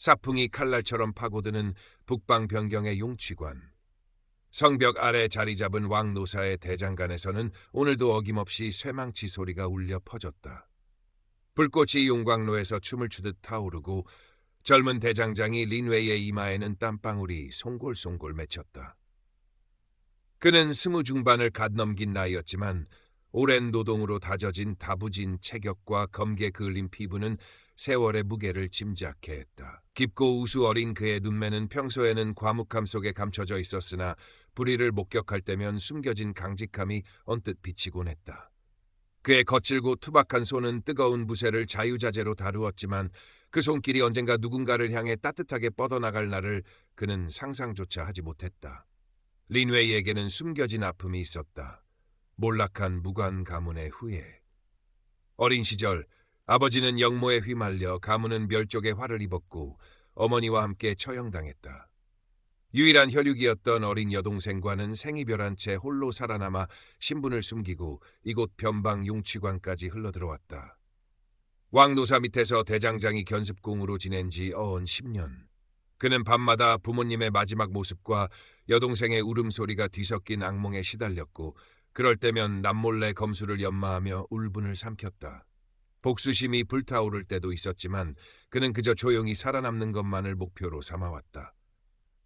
사풍이 칼날처럼 파고드는 북방 변경의 용취관. 성벽 아래 자리 잡은 왕노사의 대장간에서는 오늘도 어김없이 쇠망치 소리가 울려 퍼졌다. 불꽃이 용광로에서 춤을 추듯 타오르고 젊은 대장장이 린웨이의 이마에는 땀방울이 송골송골 맺혔다. 그는 20 중반을 갓 넘긴 나이였지만 오랜 노동으로 다져진 다부진 체격과 검게 그을린 피부는 세월의 무게를 짐작케 했다. 깊고 우수 어린 그의 눈매는 평소에는 과묵함 속에 감춰져 있었으나 불의를 목격할 때면 숨겨진 강직함이 언뜻 비치곤 했다. 그의 거칠고 투박한 손은 뜨거운 무쇠를 자유자재로 다루었지만 그 손길이 언젠가 누군가를 향해 따뜻하게 뻗어나갈 날을 그는 상상조차 하지 못했다. 린웨이에게는 숨겨진 아픔이 있었다. 몰락한 무관 가문의 후예. 어린 시절 아버지는 영모에 휘말려 가문은 멸족의 화를 입었고 어머니와 함께 처형당했다. 유일한 혈육이었던 어린 여동생과는 생이별한 채 홀로 살아남아 신분을 숨기고 이곳 변방 용취관까지 흘러들어왔다. 왕노사 밑에서 대장장이 견습공으로 지낸 지 어언 10년. 그는 밤마다 부모님의 마지막 모습과 여동생의 울음소리가 뒤섞인 악몽에 시달렸고 그럴 때면 남몰래 검수를 연마하며 울분을 삼켰다. 복수심이 불타오를 때도 있었지만 그는 그저 조용히 살아남는 것만을 목표로 삼아왔다.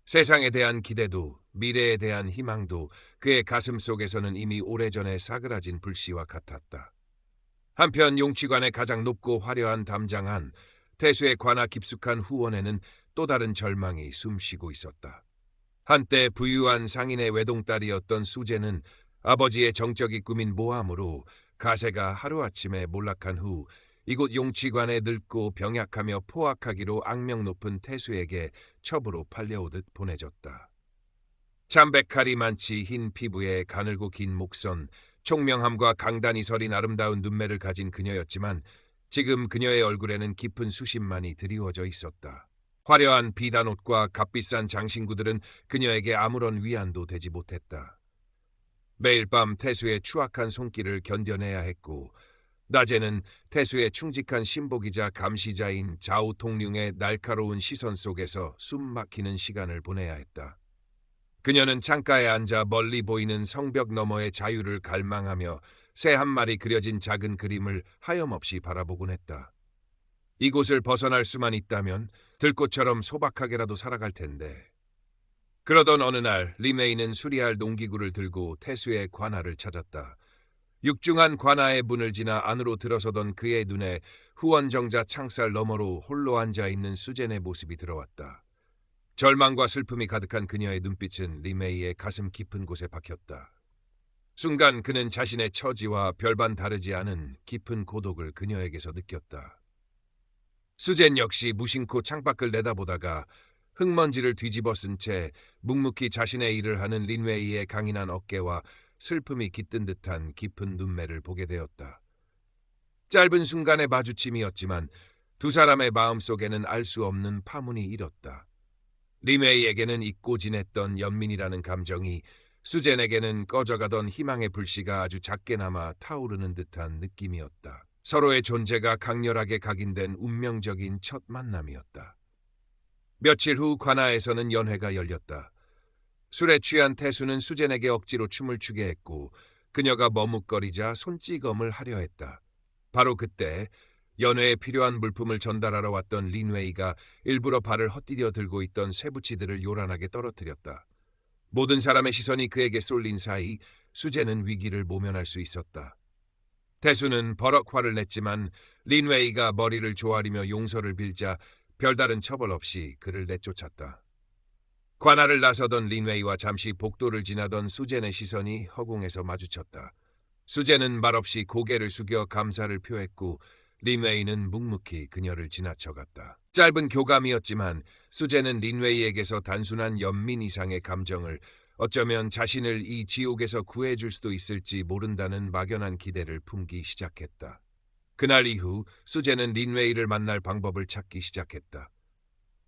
세상에 대한 기대도 미래에 대한 희망도 그의 가슴 속에서는 이미 오래전에 사그라진 불씨와 같았다. 한편 용취관의 가장 높고 화려한 담장한 태수의 관아 깊숙한 후원에는 또 다른 절망이 숨쉬고 있었다. 한때 부유한 상인의 외동딸이었던 수제는 아버지의 정적이 꾸민 모함으로 가세가 하루아침에 몰락한 후 이곳 용취관에 늙고 병약하며 포악하기로 악명 높은 태수에게 첩으로 팔려오듯 보내졌다. 참백칼이 많지 흰 피부에 가늘고 긴 목선, 총명함과 강단이 서린 아름다운 눈매를 가진 그녀였지만 지금 그녀의 얼굴에는 깊은 수심만이 드리워져 있었다. 화려한 비단옷과 값비싼 장신구들은 그녀에게 아무런 위안도 되지 못했다. 매일 밤 태수의 추악한 손길을 견뎌내야 했고 낮에는 태수의 충직한 신복이자 감시자인 좌우통룡의 날카로운 시선 속에서 숨 막히는 시간을 보내야 했다. 그녀는 창가에 앉아 멀리 보이는 성벽 너머의 자유를 갈망하며 새 한 마리 그려진 작은 그림을 하염없이 바라보곤 했다. 이곳을 벗어날 수만 있다면 들꽃처럼 소박하게라도 살아갈 텐데. 그러던 어느 날 리메이는 수리할 농기구를 들고 태수의 관아를 찾았다. 육중한 관아의 문을 지나 안으로 들어서던 그의 눈에 후원정자 창살 너머로 홀로 앉아있는 수젠의 모습이 들어왔다. 절망과 슬픔이 가득한 그녀의 눈빛은 리메이의 가슴 깊은 곳에 박혔다. 순간 그는 자신의 처지와 별반 다르지 않은 깊은 고독을 그녀에게서 느꼈다. 수젠 역시 무심코 창밖을 내다보다가 흙먼지를 뒤집어 쓴 채 묵묵히 자신의 일을 하는 린웨이의 강인한 어깨와 슬픔이 깃든 듯한 깊은 눈매를 보게 되었다. 짧은 순간의 마주침이었지만 두 사람의 마음속에는 알 수 없는 파문이 일었다. 린웨이에게는 잊고 지냈던 연민이라는 감정이 수젠에게는 꺼져가던 희망의 불씨가 아주 작게나마 타오르는 듯한 느낌이었다. 서로의 존재가 강렬하게 각인된 운명적인 첫 만남이었다. 며칠 후 관아에서는 연회가 열렸다. 술에 취한 태수는 수젠에게 억지로 춤을 추게 했고 그녀가 머뭇거리자 손찌검을 하려 했다. 바로 그때 연회에 필요한 물품을 전달하러 왔던 린웨이가 일부러 발을 헛디뎌 들고 있던 쇠붙이들을 요란하게 떨어뜨렸다. 모든 사람의 시선이 그에게 쏠린 사이 수젠은 위기를 모면할 수 있었다. 태수는 버럭 화를 냈지만 린웨이가 머리를 조아리며 용서를 빌자 별다른 처벌 없이 그를 내쫓았다. 관아를 나서던 린웨이와 잠시 복도를 지나던 수젠의 시선이 허공에서 마주쳤다. 수젠은 말없이 고개를 숙여 감사를 표했고 린웨이는 묵묵히 그녀를 지나쳐갔다. 짧은 교감이었지만 수젠은 린웨이에게서 단순한 연민 이상의 감정을 어쩌면 자신을 이 지옥에서 구해줄 수도 있을지 모른다는 막연한 기대를 품기 시작했다. 그날 이후 수젠은 린웨이를 만날 방법을 찾기 시작했다.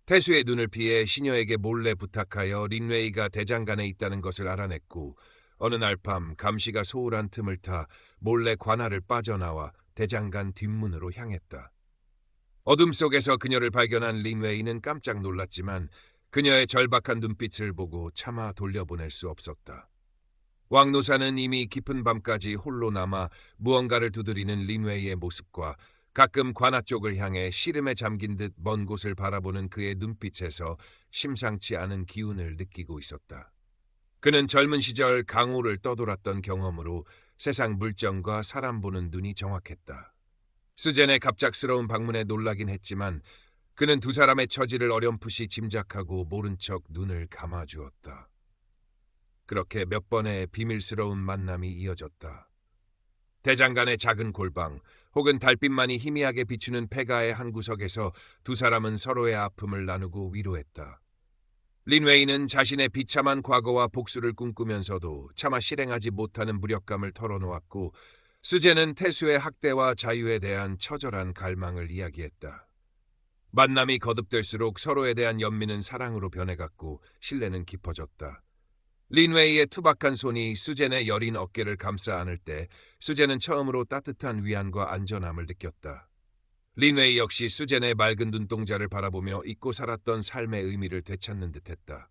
태수의 눈을 피해 시녀에게 몰래 부탁하여 린웨이가 대장간에 있다는 것을 알아냈고 어느 날 밤 감시가 소홀한 틈을 타 몰래 관아를 빠져나와 대장간 뒷문으로 향했다. 어둠 속에서 그녀를 발견한 린웨이는 깜짝 놀랐지만 그녀의 절박한 눈빛을 보고 차마 돌려보낼 수 없었다. 왕노사는 이미 깊은 밤까지 홀로 남아 무언가를 두드리는 린웨이의 모습과 가끔 관아 쪽을 향해 시름에 잠긴 듯 먼 곳을 바라보는 그의 눈빛에서 심상치 않은 기운을 느끼고 있었다. 그는 젊은 시절 강호를 떠돌았던 경험으로 세상 물정과 사람 보는 눈이 정확했다. 수젠의 갑작스러운 방문에 놀라긴 했지만 그는 두 사람의 처지를 어렴풋이 짐작하고 모른 척 눈을 감아주었다. 그렇게 몇 번의 비밀스러운 만남이 이어졌다. 대장간의 작은 골방 혹은 달빛만이 희미하게 비추는 폐가의 한 구석에서 두 사람은 서로의 아픔을 나누고 위로했다. 린웨이는 자신의 비참한 과거와 복수를 꿈꾸면서도 차마 실행하지 못하는 무력감을 털어놓았고 수제는 태수의 학대와 자유에 대한 처절한 갈망을 이야기했다. 만남이 거듭될수록 서로에 대한 연민은 사랑으로 변해갔고 신뢰는 깊어졌다. 린웨이의 투박한 손이 수젠의 여린 어깨를 감싸 안을 때 수젠은 처음으로 따뜻한 위안과 안전함을 느꼈다. 린웨이 역시 수젠의 맑은 눈동자를 바라보며 잊고 살았던 삶의 의미를 되찾는 듯했다.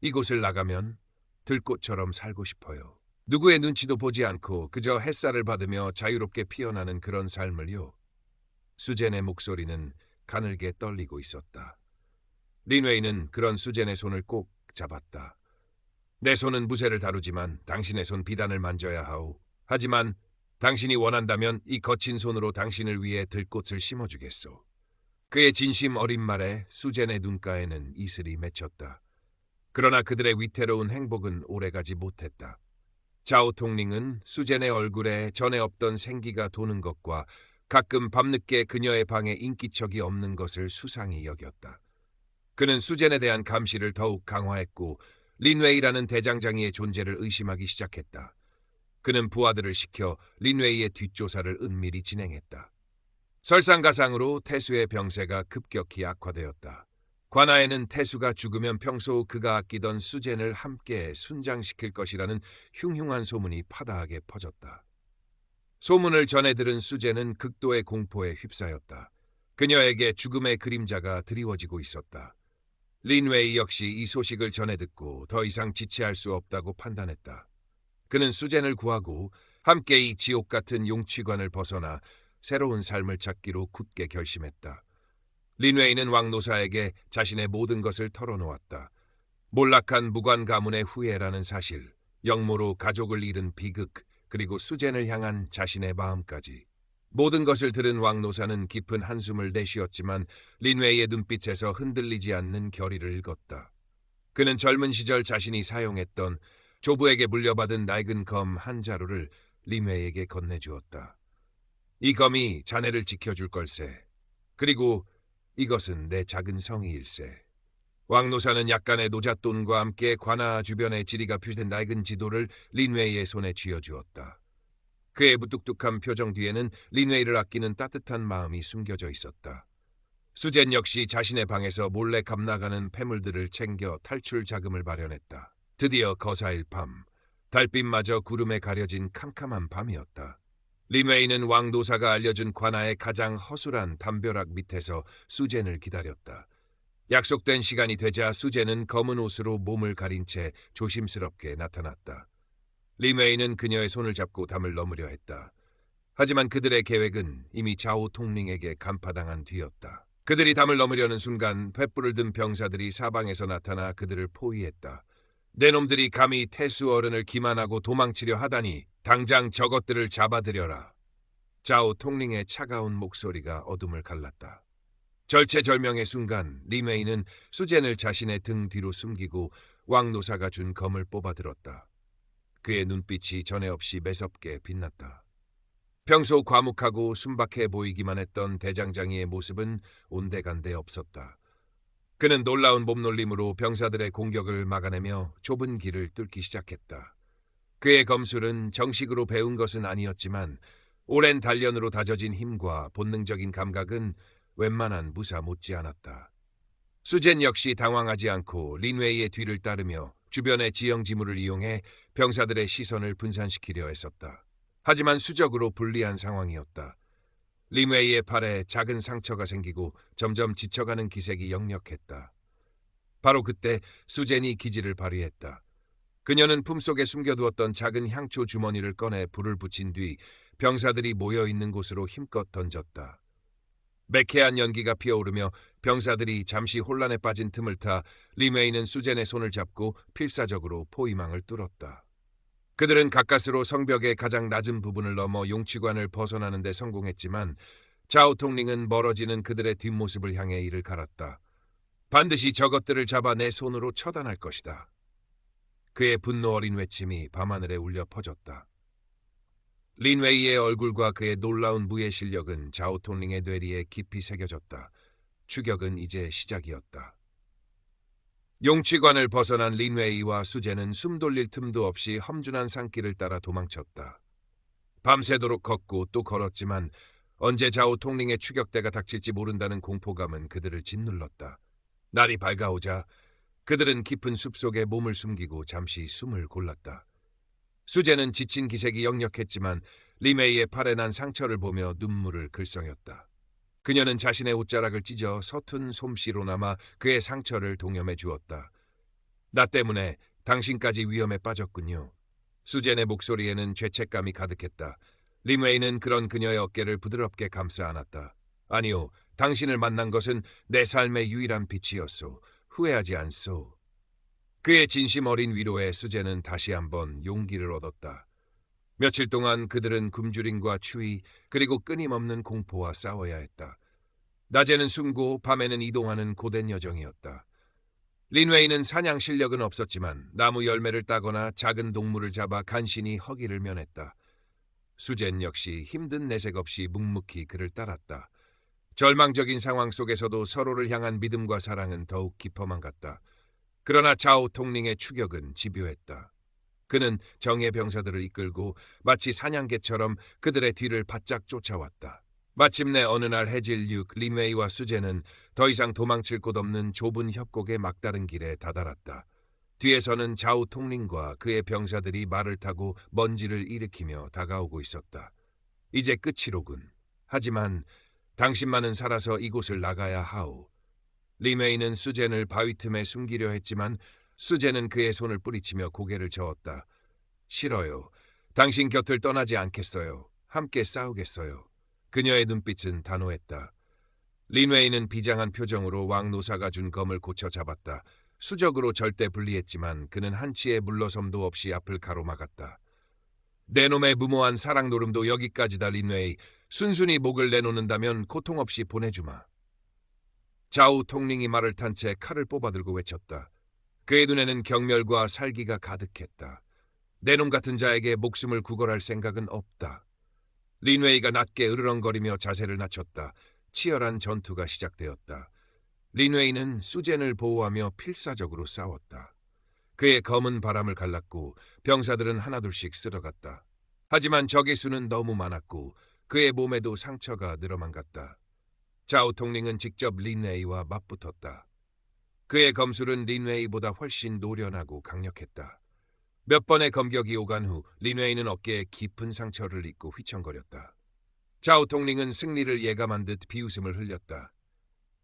이곳을 나가면 들꽃처럼 살고 싶어요. 누구의 눈치도 보지 않고 그저 햇살을 받으며 자유롭게 피어나는 그런 삶을요. 수젠의 목소리는 가늘게 떨리고 있었다. 린웨이는 그런 수젠의 손을 꼭 잡았다. 내 손은 무쇠를 다루지만 당신의 손 비단을 만져야 하오. 하지만 당신이 원한다면 이 거친 손으로 당신을 위해 들꽃을 심어주겠소. 그의 진심 어린 말에 수젠의 눈가에는 이슬이 맺혔다. 그러나 그들의 위태로운 행복은 오래가지 못했다. 자오 통링은 수젠의 얼굴에 전에 없던 생기가 도는 것과 가끔 밤늦게 그녀의 방에 인기척이 없는 것을 수상히 여겼다. 그는 수젠에 대한 감시를 더욱 강화했고 린웨이라는 대장장이의 존재를 의심하기 시작했다. 그는 부하들을 시켜 린웨이의 뒷조사를 은밀히 진행했다. 설상가상으로 태수의 병세가 급격히 악화되었다. 관아에는 태수가 죽으면 평소 그가 아끼던 수젠을 함께 순장시킬 것이라는 흉흉한 소문이 파다하게 퍼졌다. 소문을 전해 들은 수젠은 극도의 공포에 휩싸였다. 그녀에게 죽음의 그림자가 드리워지고 있었다. 린웨이 역시 이 소식을 전해 듣고 더 이상 지체할 수 없다고 판단했다. 그는 수젠을 구하고 함께 이 지옥 같은 용취관을 벗어나 새로운 삶을 찾기로 굳게 결심했다. 린웨이는 왕노사에게 자신의 모든 것을 털어놓았다. 몰락한 무관 가문의 후예라는 사실, 영모로 가족을 잃은 비극, 그리고 수젠을 향한 자신의 마음까지. 모든 것을 들은 왕노사는 깊은 한숨을 내쉬었지만 린웨이의 눈빛에서 흔들리지 않는 결의를 읽었다. 그는 젊은 시절 자신이 사용했던 조부에게 물려받은 낡은 검 한 자루를 린웨이에게 건네주었다. 이 검이 자네를 지켜줄 걸세. 그리고 이것은 내 작은 성의일세. 왕노사는 약간의 노잣돈과 함께 관아 주변의 지리가 표시된 낡은 지도를 린웨이의 손에 쥐어주었다. 그의 무뚝뚝한 표정 뒤에는 린웨이를 아끼는 따뜻한 마음이 숨겨져 있었다. 수젠 역시 자신의 방에서 몰래 감나가는 폐물들을 챙겨 탈출 자금을 마련했다. 드디어 거사일 밤, 달빛마저 구름에 가려진 캄캄한 밤이었다. 린웨이는 왕노사가 알려준 관아의 가장 허술한 담벼락 밑에서 수젠을 기다렸다. 약속된 시간이 되자 수젠은 검은 옷으로 몸을 가린 채 조심스럽게 나타났다. 린웨이는 그녀의 손을 잡고 담을 넘으려 했다. 하지만 그들의 계획은 이미 자오 통링에게 간파당한 뒤였다. 그들이 담을 넘으려는 순간 횃불을 든 병사들이 사방에서 나타나 그들을 포위했다. 내 놈들이 감히 태수 어른을 기만하고 도망치려 하다니 당장 저것들을 잡아들여라. 자오 통링의 차가운 목소리가 어둠을 갈랐다. 절체절명의 순간 린웨이는 수젠을 자신의 등 뒤로 숨기고 왕노사가 준 검을 뽑아들었다. 그의 눈빛이 전에 없이 매섭게 빛났다. 평소 과묵하고 순박해 보이기만 했던 대장장이의 모습은 온데간데 없었다. 그는 놀라운 몸놀림으로 병사들의 공격을 막아내며 좁은 길을 뚫기 시작했다. 그의 검술은 정식으로 배운 것은 아니었지만 오랜 단련으로 다져진 힘과 본능적인 감각은 웬만한 무사 못지않았다. 수젠 역시 당황하지 않고 린웨이의 뒤를 따르며 주변의 지형지물을 이용해 병사들의 시선을 분산시키려 했었다. 하지만 수적으로 불리한 상황이었다. 린웨이의 팔에 작은 상처가 생기고 점점 지쳐가는 기색이 역력했다. 바로 그때 수젠이 기지를 발휘했다. 그녀는 품속에 숨겨두었던 작은 향초 주머니를 꺼내 불을 붙인 뒤 병사들이 모여있는 곳으로 힘껏 던졌다. 매캐한 연기가 피어오르며 병사들이 잠시 혼란에 빠진 틈을 타 린웨이는 수젠의 손을 잡고 필사적으로 포위망을 뚫었다. 그들은 가까스로 성벽의 가장 낮은 부분을 넘어 용치관을 벗어나는 데 성공했지만 자오 통링은 멀어지는 그들의 뒷모습을 향해 이를 갈았다. 반드시 저것들을 잡아 내 손으로 처단할 것이다. 그의 분노 어린 외침이 밤하늘에 울려 퍼졌다. 린웨이의 얼굴과 그의 놀라운 무예 실력은 자오 통링의 뇌리에 깊이 새겨졌다. 추격은 이제 시작이었다. 용치관을 벗어난 린웨이와 수제는 숨 돌릴 틈도 없이 험준한 산길을 따라 도망쳤다. 밤새도록 걷고 또 걸었지만 언제 자오 통링의 추격대가 닥칠지 모른다는 공포감은 그들을 짓눌렀다. 날이 밝아오자 그들은 깊은 숲속에 몸을 숨기고 잠시 숨을 골랐다. 수제는 지친 기색이 역력했지만 린웨이의 팔에 난 상처를 보며 눈물을 글썽였다. 그녀는 자신의 옷자락을 찢어 서툰 솜씨로나마 그의 상처를 동염해 주었다. 나 때문에 당신까지 위험에 빠졌군요. 수젠의 목소리에는 죄책감이 가득했다. 린웨이는 그런 그녀의 어깨를 부드럽게 감싸 안았다. 아니요, 당신을 만난 것은 내 삶의 유일한 빛이었소. 후회하지 않소. 그의 진심 어린 위로에 수제는 다시 한번 용기를 얻었다. 며칠 동안 그들은 굶주림과 추위 그리고 끊임없는 공포와 싸워야 했다. 낮에는 숨고 밤에는 이동하는 고된 여정이었다. 린웨이는 사냥 실력은 없었지만 나무 열매를 따거나 작은 동물을 잡아 간신히 허기를 면했다. 수젠 역시 힘든 내색 없이 묵묵히 그를 따랐다. 절망적인 상황 속에서도 서로를 향한 믿음과 사랑은 더욱 깊어만 갔다. 그러나 자오 통링의 추격은 집요했다. 그는 정예 병사들을 이끌고 마치 사냥개처럼 그들의 뒤를 바짝 쫓아왔다. 마침내 어느 날 해질 린웨이와 수제는 더 이상 도망칠 곳 없는 좁은 협곡의 막다른 길에 다다랐다. 뒤에서는 자오 통링과 그의 병사들이 말을 타고 먼지를 일으키며 다가오고 있었다. 이제 끝이로군. 하지만 당신만은 살아서 이곳을 나가야 하오. 린웨이는 수젠을 바위 틈에 숨기려 했지만 수젠은 그의 손을 뿌리치며 고개를 저었다. 싫어요. 당신 곁을 떠나지 않겠어요. 함께 싸우겠어요. 그녀의 눈빛은 단호했다. 린웨이는 비장한 표정으로 왕노사가 준 검을 고쳐 잡았다. 수적으로 절대 불리했지만 그는 한치의 물러섬도 없이 앞을 가로막았다. 내 놈의 무모한 사랑 노름도 여기까지다 린웨이. 순순히 목을 내놓는다면 고통 없이 보내주마. 자우 통링이 말을 탄 채 칼을 뽑아들고 외쳤다. 그의 눈에는 경멸과 살기가 가득했다. 내 놈 같은 자에게 목숨을 구걸할 생각은 없다. 린웨이가 낮게 으르렁거리며 자세를 낮췄다. 치열한 전투가 시작되었다. 린웨이는 수젠을 보호하며 필사적으로 싸웠다. 그의 검은 바람을 갈랐고 병사들은 하나둘씩 쓸어갔다. 하지만 적의 수는 너무 많았고 그의 몸에도 상처가 늘어만 갔다. 자오 통링은 직접 린웨이와 맞붙었다. 그의 검술은 린웨이보다 훨씬 노련하고 강력했다. 몇 번의 검격이 오간 후 린웨이는 어깨에 깊은 상처를 입고 휘청거렸다. 자오 통링은 승리를 예감한 듯 비웃음을 흘렸다.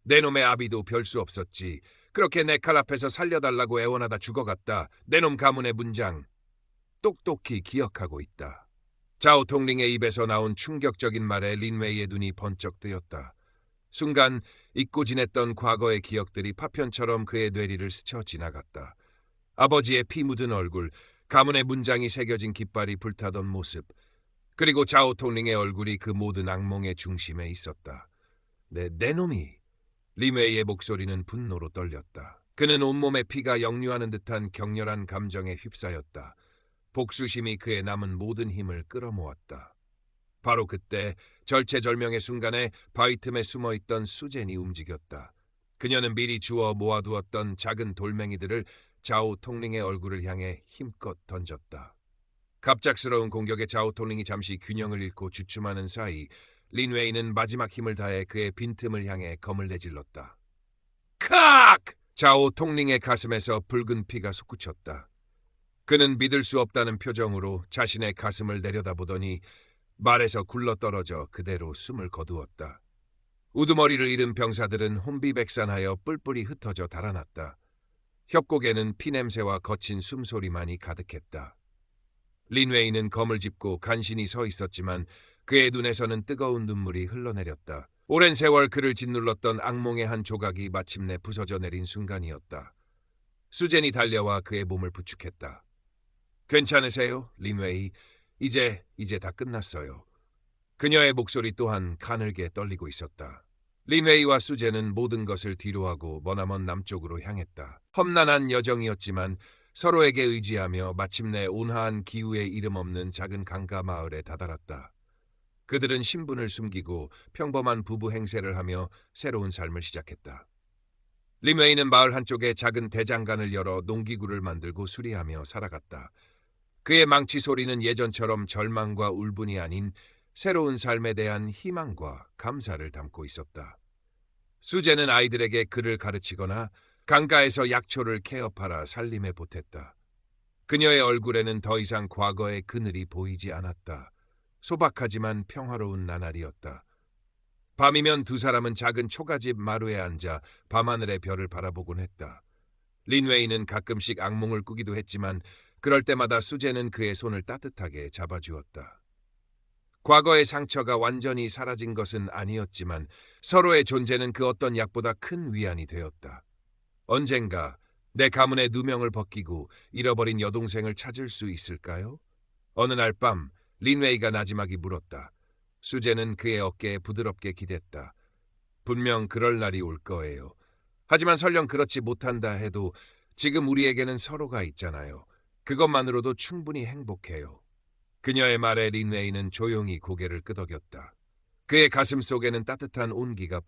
내 놈의 아비도 별 수 없었지. 그렇게 내 칼 앞에서 살려달라고 애원하다 죽어갔다. 내 놈 가문의 문장. 똑똑히 기억하고 있다. 자오 통링의 입에서 나온 충격적인 말에 린웨이의 눈이 번쩍 뜨였다. 순간 잊고 지냈던 과거의 기억들이 파편처럼 그의 뇌리를 스쳐 지나갔다. 아버지의 피 묻은 얼굴, 가문의 문장이 새겨진 깃발이 불타던 모습, 그리고 자오 통링의 얼굴이 그 모든 악몽의 중심에 있었다. 내 놈이. 린웨이의 목소리는 분노로 떨렸다. 그는 온몸에 피가 역류하는 듯한 격렬한 감정에 휩싸였다. 복수심이 그의 남은 모든 힘을 끌어모았다. 바로 그때 절체절명의 순간에 바위 틈에 숨어있던 수젠이 움직였다. 그녀는 미리 주워 모아두었던 작은 돌멩이들을 자오 통링의 얼굴을 향해 힘껏 던졌다. 갑작스러운 공격에 자오 통링이 잠시 균형을 잃고 주춤하는 사이 린웨이는 마지막 힘을 다해 그의 빈틈을 향해 검을 내질렀다. 칵! 자오 통링의 가슴에서 붉은 피가 솟구쳤다. 그는 믿을 수 없다는 표정으로 자신의 가슴을 내려다보더니 말에서 굴러떨어져 그대로 숨을 거두었다. 우두머리를 잃은 병사들은 혼비백산하여 뿔뿔이 흩어져 달아났다. 협곡에는 피냄새와 거친 숨소리만이 가득했다. 린웨이는 검을 짚고 간신히 서 있었지만 그의 눈에서는 뜨거운 눈물이 흘러내렸다. 오랜 세월 그를 짓눌렀던 악몽의 한 조각이 마침내 부서져 내린 순간이었다. 수젠이 달려와 그의 몸을 부축했다. 괜찮으세요, 린웨이? 이제 다 끝났어요. 그녀의 목소리 또한 가늘게 떨리고 있었다. 린웨이와 수젠은 모든 것을 뒤로하고 머나먼 남쪽으로 향했다. 험난한 여정이었지만 서로에게 의지하며 마침내 온화한 기후에 이름 없는 작은 강가 마을에 다다랐다. 그들은 신분을 숨기고 평범한 부부 행세를 하며 새로운 삶을 시작했다. 린웨이는 마을 한쪽에 작은 대장간을 열어 농기구를 만들고 수리하며 살아갔다. 그의 망치 소리는 예전처럼 절망과 울분이 아닌 새로운 삶에 대한 희망과 감사를 담고 있었다. 수제는 아이들에게 글을 가르치거나 강가에서 약초를 케어하라 살림에 보탰다. 그녀의 얼굴에는 더 이상 과거의 그늘이 보이지 않았다. 소박하지만 평화로운 나날이었다. 밤이면 두 사람은 작은 초가집 마루에 앉아 밤하늘의 별을 바라보곤 했다. 린웨이는 가끔씩 악몽을 꾸기도 했지만 그럴 때마다 수제는 그의 손을 따뜻하게 잡아주었다. 과거의 상처가 완전히 사라진 것은 아니었지만 서로의 존재는 그 어떤 약보다 큰 위안이 되었다. 언젠가 내 가문의 누명을 벗기고 잃어버린 여동생을 찾을 수 있을까요? 어느 날 밤 린웨이가 나지막이 물었다. 수제는 그의 어깨에 부드럽게 기댔다. 분명 그럴 날이 올 거예요. 하지만 설령 그렇지 못한다 해도 지금 우리에게는 서로가 있잖아요. 그것만으로도 충분히 행복해요. 그녀의 말에 린웨이는 조용히 고개를 끄덕였다. 그의 가슴 속에는 따뜻한 온기가